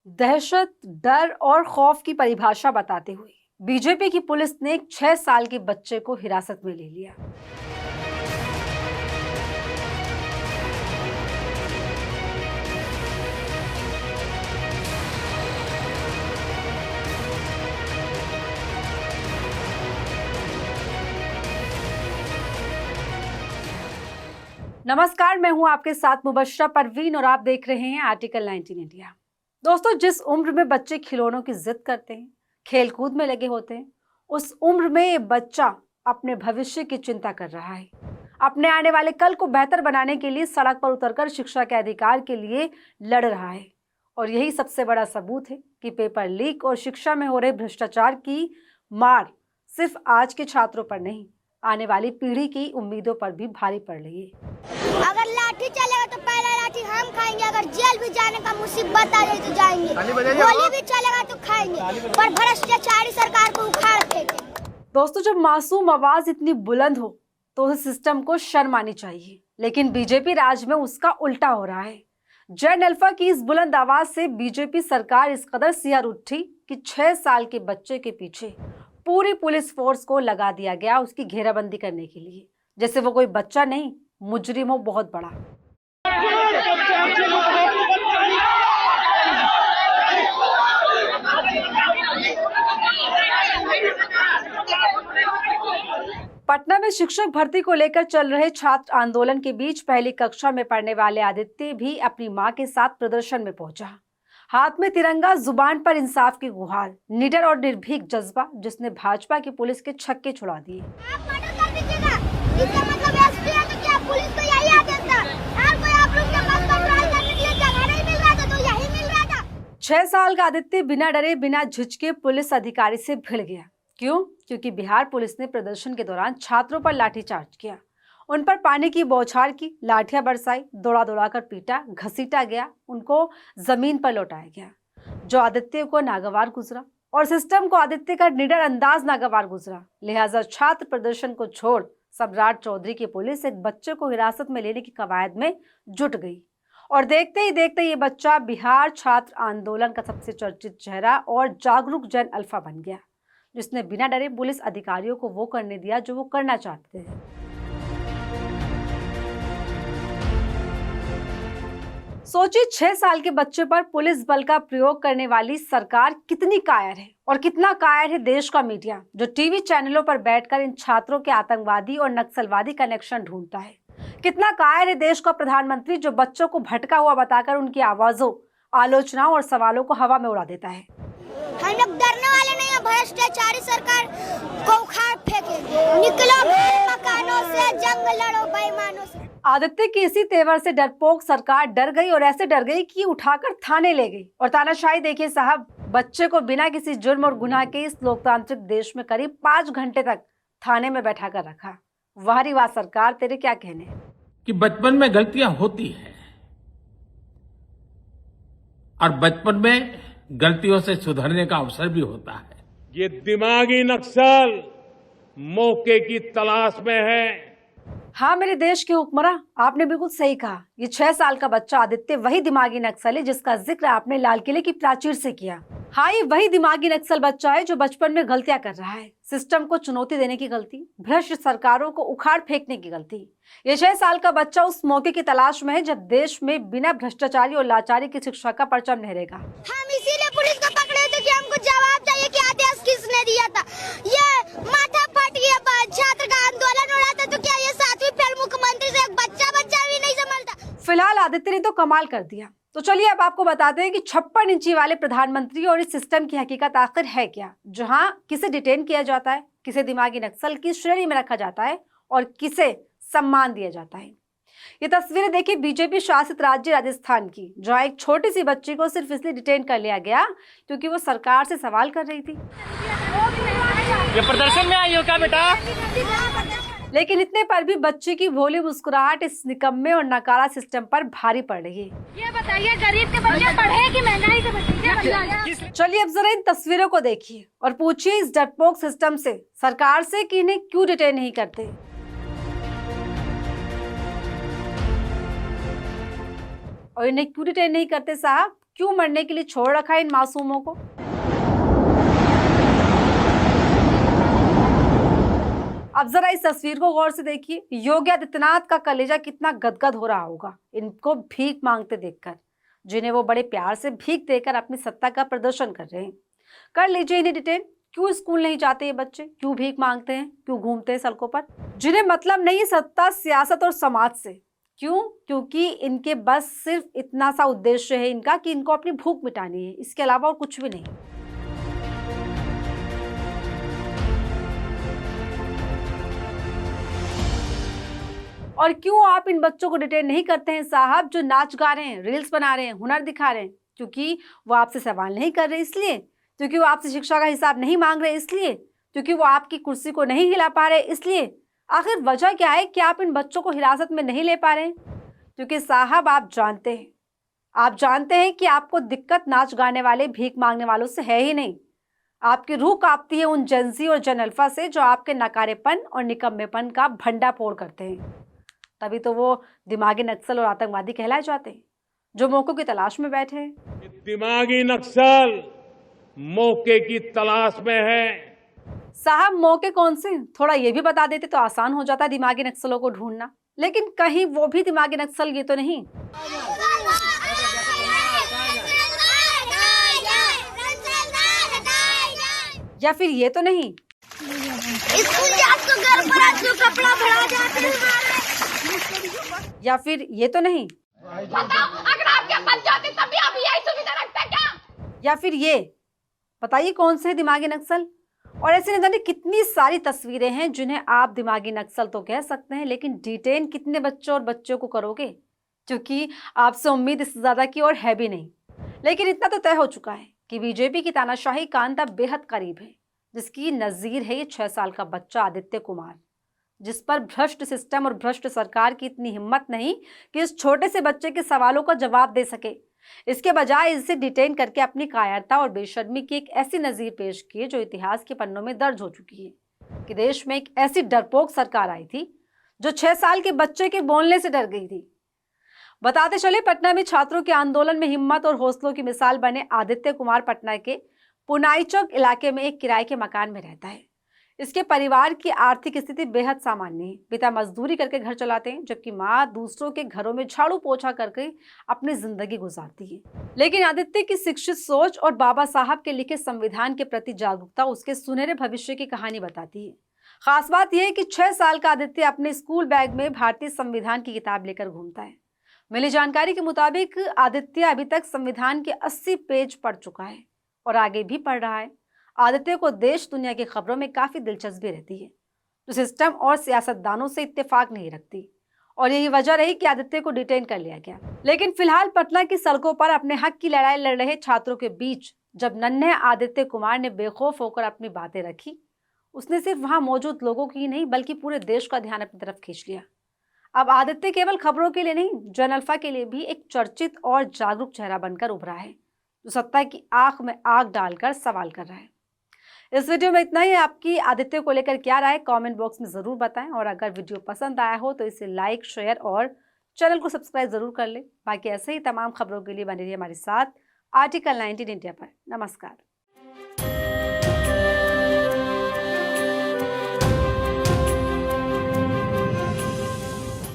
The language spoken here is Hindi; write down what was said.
दहशत, डर और खौफ की परिभाषा बताते हुए बीजेपी की पुलिस ने एक 6 साल के बच्चे को हिरासत में ले लिया। नमस्कार, मैं हूं आपके साथ मुबश्शरा परवीन और आप देख रहे हैं आर्टिकल 19 इंडिया। दोस्तों, जिस उम्र में बच्चे खिलौनों की जिद करते हैं, खेल कूद में लगे होते हैं, उस उम्र में ये बच्चा अपने भविष्य की चिंता कर रहा है। अपने आने वाले कल को बेहतर बनाने के लिए सड़क पर उतरकर शिक्षा के अधिकार के लिए लड़ रहा है। और यही सबसे बड़ा सबूत है कि पेपर लीक और शिक्षा में हो रहे भ्रष्टाचार की मार सिर्फ आज के छात्रों पर नहीं, आने वाली पीढ़ी की उम्मीदों पर भी भारी पड़ रही है। अगर लाठी चलेगा तो पहला लाठी हम खाएंगे, अगर जेल भी जाने का मुसीबत आ जाए तो जाएंगे, गोली भी चलेगा तो खाएंगे, पर भ्रष्टाचारी सरकार को उखाड़ फेंकेंगे। दोस्तों, जब मासूम आवाज इतनी बुलंद हो तो उस सिस्टम को शर्म आनी चाहिए, लेकिन बीजेपी राज में उसका उल्टा हो रहा है। जैन अल्फा की इस बुलंद आवाज से बीजेपी सरकार इस कदर सिहर उठी कि 6 साल के बच्चे के पीछे पूरी पुलिस फोर्स को लगा दिया गया उसकी घेराबंदी करने के लिए, जैसे वो कोई बच्चा नहीं, मुजरिम हो बहुत बड़ा। पटना में शिक्षक भर्ती को लेकर चल रहे छात्र आंदोलन के बीच पहली कक्षा में पढ़ने वाले आदित्य भी अपनी मां के साथ प्रदर्शन में पहुंचा। हाथ में तिरंगा, जुबान पर इंसाफ की गुहार, निडर और निर्भीक जज्बा जिसने भाजपा की पुलिस के छक्के छुड़ा दिए। आप मर्डर कर दीजिएगा, इसका मतलब एसपी है तो क्या पुलिस को यही आदेश था? आप लोग के पास कंट्रोल करने के लिए जगह नहीं मिल रहा था तो यही मिल रहा था। 6 साल का आदित्य बिना डरे बिना झिझके पुलिस अधिकारी से भिड़ गया। क्यों? क्योंकि बिहार पुलिस ने प्रदर्शन के दौरान छात्रों पर लाठीचार्ज किया, उन पर पानी की बौछार की, लाठियां बरसाई, दौड़ा दौड़ाकर पीटा, घसीटा गया, उनको जमीन पर लौटाया गया, जो आदित्य को नागवार गुजरा और सिस्टम को आदित्य का निडर अंदाज नागवार गुजरा। लिहाजा छात्र प्रदर्शन को छोड़ सम्राट चौधरी की पुलिस एक बच्चे को हिरासत में लेने की कवायद में जुट गई और देखते ही देखते ये बच्चा बिहार छात्र आंदोलन का सबसे चर्चित चेहरा और जागरूक जैन अल्फा बन गया, जिसने बिना डरे पुलिस अधिकारियों को वो करने दिया जो वो करना चाहते थे। सोचिए, 6 साल के बच्चे पर पुलिस बल का प्रयोग करने वाली सरकार कितनी कायर है और कितना कायर है देश का मीडिया, जो टीवी चैनलों पर बैठकर इन छात्रों के आतंकवादी और नक्सलवादी कनेक्शन ढूंढता है। कितना कायर है देश का प्रधानमंत्री, जो बच्चों को भटका हुआ बताकर उनकी आवाजों, आलोचनाओं और सवालों को हवा में उड़ा देता है। हम लोग डरने वाले नहीं है, भ्रष्टाचारी सरकार को उखाड़ फेंकेंगे। निकलो मकानों से, जंग लड़ो बेईमानों से। आदित्य की इसी तेवर से डरपोक सरकार डर गई और ऐसे डर गई कि उठाकर थाने ले गई। और तानाशाही देखिए साहब, बच्चे को बिना किसी जुर्म और गुनाह के इस लोकतांत्रिक देश में करीब 5 घंटे तक थाने में बैठा कर रखा। वाह रे वाह सरकार, तेरे क्या कहने कि बचपन में गलतियां होती हैं और बचपन में गलतियों से सुधरने का अवसर भी होता है। ये दिमागी नक्सल मौके की तलाश में है। हाँ मेरे देश के हुक्मरान, आपने बिल्कुल सही कहा। ये 6 साल का बच्चा आदित्य वही दिमागी नक्सल है जिसका जिक्र आपने लाल किले की प्राचीर से किया। हाँ, ये वही दिमागी नक्सल बच्चा है जो बचपन में गलतियां कर रहा है। सिस्टम को चुनौती देने की गलती, भ्रष्ट सरकारों को उखाड़ फेंकने की गलती। ये 6 साल का बच्चा उस मौके की तलाश में है जब देश में बिना भ्रष्टाचारी और लाचारी की शिक्षा का परचम लहरेगा। हम इसीलिए पुलिस को पकड़े थे कि हमको जवाब चाहिए कि आदेश किसने दिया था। ये माथा फट गया, छात्र का आंदोलन हो रहा था तो क्या ये 7वीं फेल मुख्यमंत्री से एक बच्चा भी नहीं संभलता। फिलहाल आदित्य ने तो कमाल कर दिया। तो चलिए अब आपको बताते हैं कि 56 इंची वाले प्रधानमंत्री और इस सिस्टम की हकीकत आखिर है क्या, जहां किसे डिटेन किया जाता है, किसे दिमागी नक्सल की श्रेणी में रखा जाता है और किसे सम्मान दिया जाता है। ये तस्वीरें देखिए बीजेपी शासित राज्य राजस्थान की, जहां एक छोटी सी बच्ची को सिर्फ इसलिए डिटेन कर लिया गया क्योंकि वो सरकार से सवाल कर रही थी। ये प्रदर्शन में आई हो क्या बेटा? लेकिन इतने पर भी बच्चे की भोली मुस्कुराहट इस निकम्मे और नकारा सिस्टम पर भारी पड़ रही है। ये बताइए, गरीब के बच्चे पढ़े कि महंगाई के बच्चे? चलिए अब जरा इन तस्वीरों को देखिए और पूछिए इस डरपोक सिस्टम से, सरकार से, कि इन्हें क्यों डिटेन नहीं करते। और इन्हें क्यों डिटेन नहीं करते साहब? क्यों मरने के लिए छोड़ रखा है इन मासूमों को? अब जरा इस तस्वीर को गौर से देखिए। योगी आदित्यनाथ का कलेजा कितना गदगद हो रहा होगा इनको भीख मांगते देखकर, जिन्हें वो बड़े प्यार से भीख देकर अपनी सत्ता का प्रदर्शन कर रहे हैं। कर लीजिए इन्हें डिटेन। क्यों स्कूल नहीं जाते ये बच्चे? क्यों भीख मांगते हैं? क्यों घूमते हैं सड़कों पर? जिन्हें मतलब नहीं सत्ता, सियासत और समाज से। क्यों? क्योंकि इनके बस सिर्फ इतना सा उद्देश्य है इनका कि इनको अपनी भूख मिटानी है, इसके अलावा और कुछ भी नहीं। और क्यों आप इन बच्चों को डिटेन नहीं करते हैं साहब, जो नाच गा रहे हैं, रील्स बना रहे हैं, हुनर दिखा रहे हैं? क्योंकि वो आपसे सवाल नहीं कर रहे इसलिए? क्योंकि वो आपसे शिक्षा का हिसाब नहीं मांग रहे इसलिए? क्योंकि वो आपकी कुर्सी को नहीं हिला पा रहे इसलिए? आखिर वजह क्या है कि आप इन बच्चों को हिरासत में नहीं ले पा रहे? क्योंकि साहब आप जानते हैं कि आपको दिक्कत नाच गाने वाले भीख मांगने वालों से है ही नहीं। आपकी रूह कांपती है उन जेंजी और जेन अल्फा से जो आपके नकारेपन और निकम्मेपन का भंडाफोड़ करते हैं। तभी तो वो दिमागी नक्सल और आतंकवादी कहलाए जाते हैं, जो मौकों की तलाश में बैठे हैं। दिमागी नक्सल मौके की तलाश में है। साहब मौके कौन से? थोड़ा ये भी बता देते तो आसान हो जाता दिमागी नक्सलों को ढूंढना। लेकिन कहीं वो भी दिमागी नक्सल ये तो नहीं। या फिर ये तो नहीं। स्कूल जात को घर पर आज जो कपड़ा भरा जाते हैं। या फिर ये तो नहीं। अगर आपके बच जाते तब भी आप यही सुविधा रखते क्या? या फिर ये बताइए कौन से दिमागी नक्सल? और ऐसे न जाने कितनी सारी तस्वीरें हैं जिन्हें आप दिमागी नक्सल तो कह सकते हैं, लेकिन डिटेन कितने बच्चों और बच्चों को करोगे? क्योंकि आपसे उम्मीद इससे ज्यादा की और है भी नहीं। लेकिन इतना तो तय हो चुका है कि बीजेपी की तानाशाही का अंत अब बेहद करीब है, जिसकी नजीर है ये 6 साल का बच्चा आदित्य कुमार, जिस पर भ्रष्ट सिस्टम और भ्रष्ट सरकार की इतनी हिम्मत नहीं कि इस छोटे से बच्चे के सवालों का जवाब दे सके। इसके बजाय इसे डिटेन करके अपनी कायरता और बेशर्मी की एक ऐसी नजीर पेश की जो इतिहास के पन्नों में दर्ज हो चुकी है कि देश में एक ऐसी डरपोक सरकार आई थी जो 6 साल के बच्चे के बोलने से डर गई थी। बताते चले, पटना में छात्रों के आंदोलन में हिम्मत और हौसलों की मिसाल बने आदित्य कुमार पटना के पुनाई चौक इलाके में एक किराए के मकान में रहता है। इसके परिवार की आर्थिक स्थिति बेहद सामान्य है। पिता मजदूरी करके घर चलाते हैं, जबकि माँ दूसरों के घरों में झाड़ू पोछा करके अपनी जिंदगी गुजारती है। लेकिन आदित्य की शिक्षित सोच और बाबा साहब के लिखे संविधान के प्रति जागरूकता उसके सुनहरे भविष्य की कहानी बताती है। खास बात यह है कि 6 साल का आदित्य अपने स्कूल बैग में भारतीय संविधान की किताब लेकर घूमता है। मिली जानकारी के मुताबिक आदित्य अभी तक संविधान के 80 पेज पढ़ चुका है और आगे भी पढ़ रहा है। आदित्य को देश दुनिया की खबरों में काफी दिलचस्पी रहती है, जो सिस्टम और सियासतदानों से इत्तेफाक नहीं रखती, और यही वजह रही कि आदित्य को डिटेन कर लिया गया। लेकिन फिलहाल पटना की सड़कों पर अपने हक की लड़ाई लड़ रहे छात्रों के बीच जब नन्हे आदित्य कुमार ने बेखौफ होकर अपनी बातें रखी, उसने सिर्फ वहां मौजूद लोगों की नहीं बल्कि पूरे देश का ध्यान अपनी तरफ खींच लिया। अब आदित्य केवल खबरों के लिए नहीं, जन अल्फा के लिए भी एक चर्चित और जागरूक चेहरा बनकर उभरा है, जो सत्ता की आंख में आग डालकर सवाल कर रहा है। इस वीडियो में इतना ही। आपकी आदित्य को लेकर क्या राय कमेंट बॉक्स में जरूर बताएं, और अगर वीडियो पसंद आया हो तो इसे लाइक, शेयर और चैनल को सब्सक्राइब जरूर कर लें। बाकी ऐसे ही तमाम खबरों के लिए बने रहिए हमारे साथ आर्टिकल 19 इंडिया पर। नमस्कार।